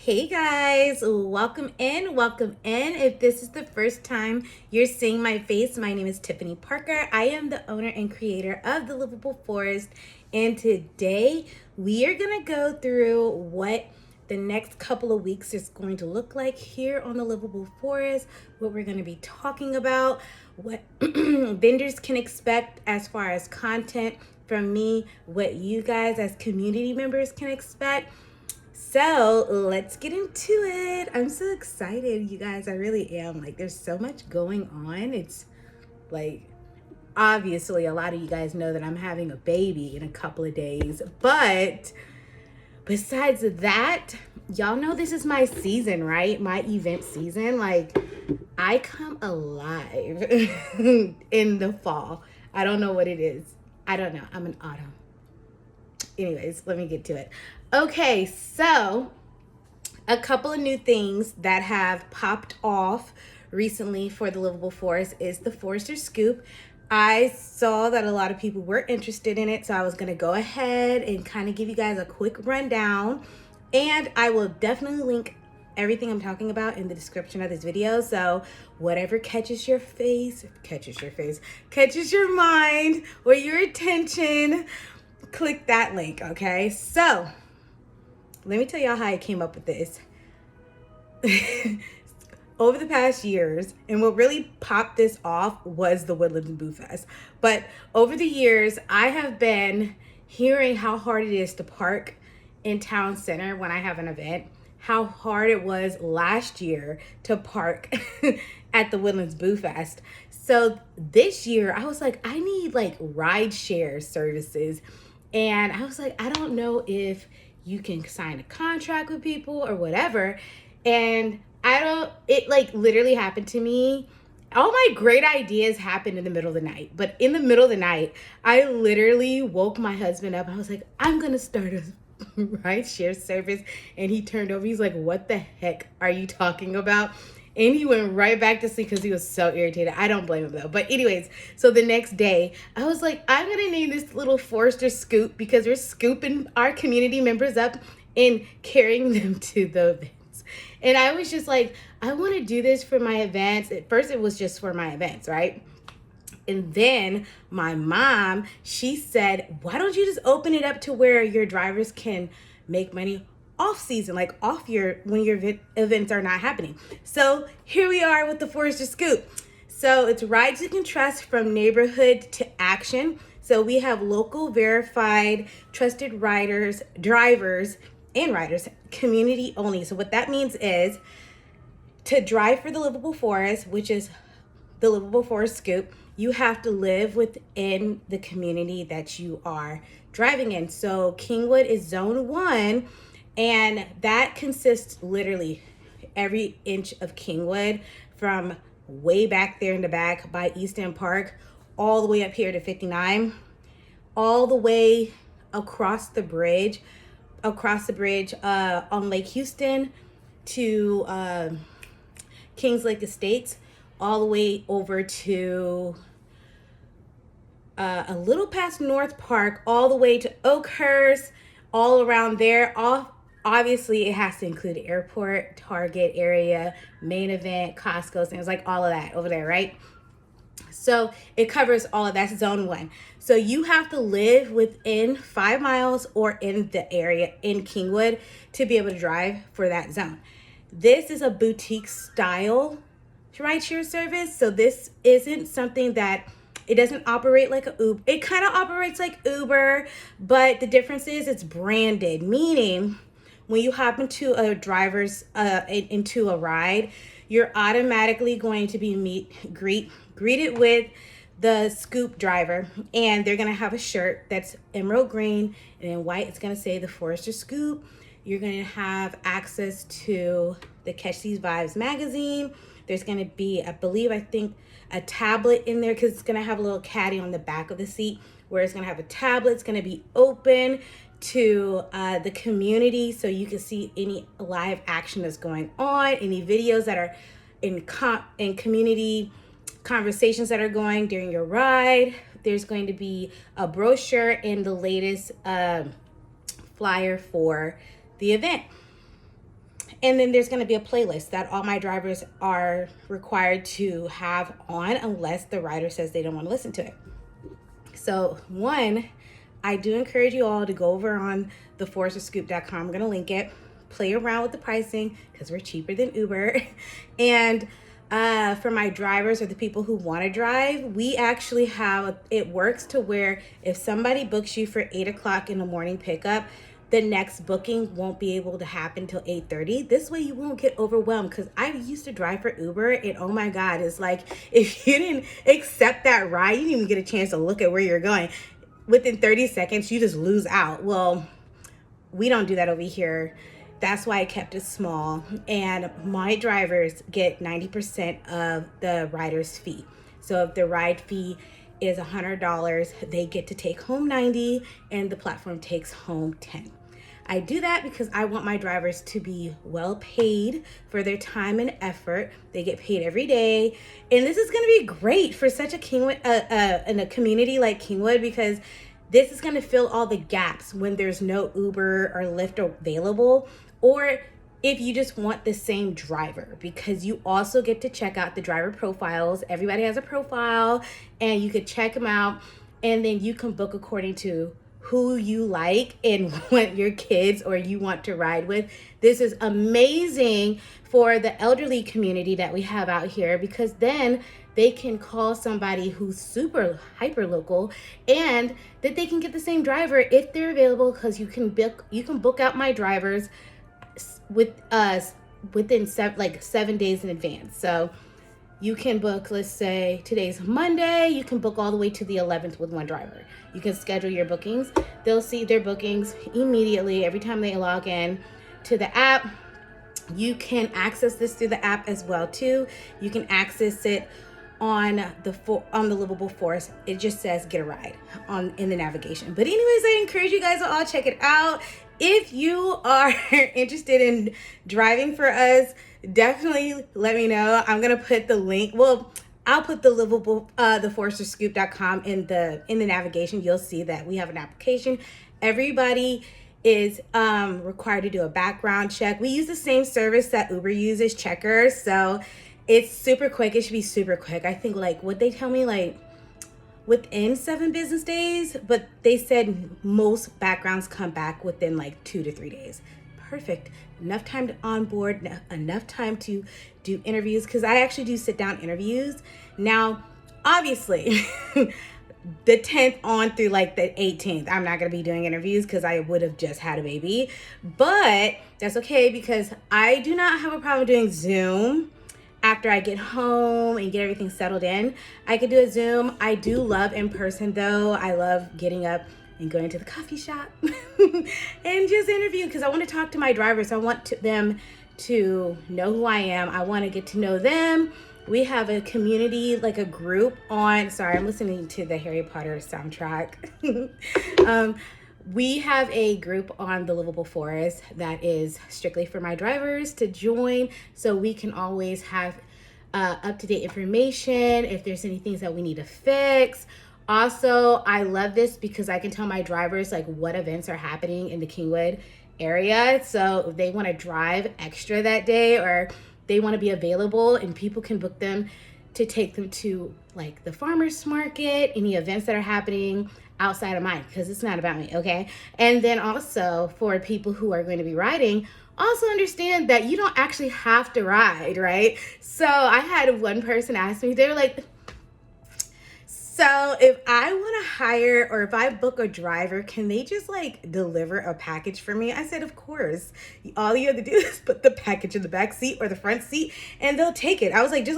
Hey guys, welcome in, welcome in. If this is the first time you're seeing my face, my name is Tiffany Parker. I am the owner and creator of The Livable Forest, and today we are gonna go through what the next couple of weeks is going to look like here on The Livable Forest, what we're gonna be talking about, what vendors can expect as far as content from me, what you guys as community members can expect. So let's get into it. I'm so excited, you guys. I really am. Like, there's so much going on. It's like, obviously, a lot of you guys know that I'm having a baby in a couple of days. But besides that, y'all know this is my season, right? My event season. Like, I come alive in the fall. I don't know what it is. I don't know. I'm an autumn. Anyways, let me get to it. Okay, so a couple of new things that have popped off recently for the Livable Forest is the Forester Scoop. I saw that a lot of people were interested in it, so I was going to go ahead and kind of give you guys a quick rundown. And I will definitely link everything I'm talking about in the description of this video. So whatever catches your mind or your attention, click that link, okay? So let me tell y'all how I came up with this. Over the past years, and what really popped this off was the Woodlands Boo Fest. But over the years, I have been hearing how hard it is to park in town center when I have an event, how hard it was last year to park at the Woodlands Boo Fest. So this year, I was like, I need like ride share services. And I was like, I don't know if you can sign a contract with people or whatever. And it like literally happened to me. All my great ideas happened in the middle of the night. But in the middle of the night, I literally woke my husband up. I was like, I'm going to start a ride share service. And he turned over. He's like, what the heck are you talking about? And he went right back to sleep because he was so irritated. I don't blame him though. But anyways, so the next day, I was like, I'm going to name this little Forester Scoop because we're scooping our community members up and carrying them to the events. And I was just like, I want to do this for my events. At first, it was just for my events, right? And then my mom, she said, why don't you just open it up to where your drivers can make money off season, like when your events are not happening. So here we are with the Forester Scoop. So it's rides you can trust from neighborhood to action. So we have local verified trusted drivers and riders, community only. So what that means is to drive for the Livable Forest, which is the Livable Forest Scoop, you have to live within the community that you are driving in. So Kingwood is zone 1, and that consists literally every inch of Kingwood from way back there in the back by East End Park all the way up here to 59, all the way across the bridge on Lake Houston to Kings Lake Estates, all the way over to a little past North Park, all the way to Oakhurst, all around there. Obviously, it has to include airport, Target area, main event, Costco, things like all of that over there, right? So it covers all of that. That's zone 1. So you have to live within 5 miles or in the area in Kingwood to be able to drive for that zone. This is a boutique style rideshare service. So this isn't something that, it doesn't operate like a Uber. It kind of operates like Uber, but the difference is it's branded, meaning when you hop into a into a ride, you're automatically going to be greeted with the Scoop driver, and they're gonna have a shirt that's emerald green and in white. It's gonna say the Forester Scoop. You're gonna have access to the Catch These Vibes magazine. There's gonna be, I think a tablet in there because it's gonna have a little caddy on the back of the seat where it's gonna have a tablet. It's gonna be open to the community so you can see any live action that's going on, any videos that are in community conversations that are going during your ride. There's going to be a brochure and the latest flyer for the event. And then there's going to be a playlist that all my drivers are required to have on unless the rider says they don't want to listen to it. So one, I do encourage you all to go over on theforesterscoop.com. I'm going to link it. Play around with the pricing because we're cheaper than Uber. And for my drivers or the people who want to drive, we actually have, it works to where if somebody books you for 8 o'clock in the morning pickup, the next booking won't be able to happen till 8:30. This way you won't get overwhelmed, because I used to drive for Uber and oh my God, it's like if you didn't accept that ride, you didn't even get a chance to look at where you're going. Within 30 seconds, you just lose out. Well, we don't do that over here. That's why I kept it small. And my drivers get 90% of the rider's fee. So if the ride fee is $100, they get to take home 90 and the platform takes home 10. I do that because I want my drivers to be well paid for their time and effort. They get paid every day. And this is going to be great for such a Kingwood, in a community like Kingwood, because this is going to fill all the gaps when there's no Uber or Lyft available, or if you just want the same driver, because you also get to check out the driver profiles. Everybody has a profile and you could check them out, and then you can book according to who you like and what your kids or you want to ride with. This is amazing for the elderly community that we have out here, because then they can call somebody who's super hyper local and that they can get the same driver if they're available, because you can book out my drivers with us within 7 days in advance. So you can book, let's say today's Monday, you can book all the way to the 11th with one driver. You can schedule your bookings. They'll see their bookings immediately every time they log in to the app. You can access this through the app as well too. You can access it on the Livable Forest. It just says get a ride in the navigation. But anyways, I encourage you guys to all check it out. If you are interested in driving for us, definitely let me know. I'm gonna put the link. Well, I'll put the theforesterscoop.com in the navigation. You'll see that we have an application. Everybody is required to do a background check. We use the same service that Uber uses, Checkers. So it's super quick. It should be super quick. I think what they tell me, within 7 business days, but they said most backgrounds come back within 2 to 3 days. Perfect. Enough time to onboard, enough time to do interviews, because I actually do sit down interviews. Now, obviously, the 10th on through the 18th, I'm not going to be doing interviews because I would have just had a baby, but that's okay because I do not have a problem doing Zoom. After I get home and get everything settled in, I could do a Zoom. I do love in person though. I love getting up and going to the coffee shop and just interviewing, because I want to talk to my drivers. I want them to know who I am. I want to get to know them. We have a community, a group on, sorry, I'm listening to the Harry Potter soundtrack. We have a group on the Livable Forest that is strictly for my drivers to join, so we can always have up-to-date information if there's any things that we need to fix. Also, I love this because I can tell my drivers what events are happening in the Kingwood area. So if they want to drive extra that day, or they want to be available, and people can book them to take them to the farmers market, any events that are happening outside of mine, because it's not about me, okay? And then also for people who are going to be riding, also understand that you don't actually have to ride, right? So I had one person ask me, they were like, so if I want to hire, or if I book a driver, can they just deliver a package for me? I said, of course. All you have to do is put the package in the back seat or the front seat and they'll take it. I was like, just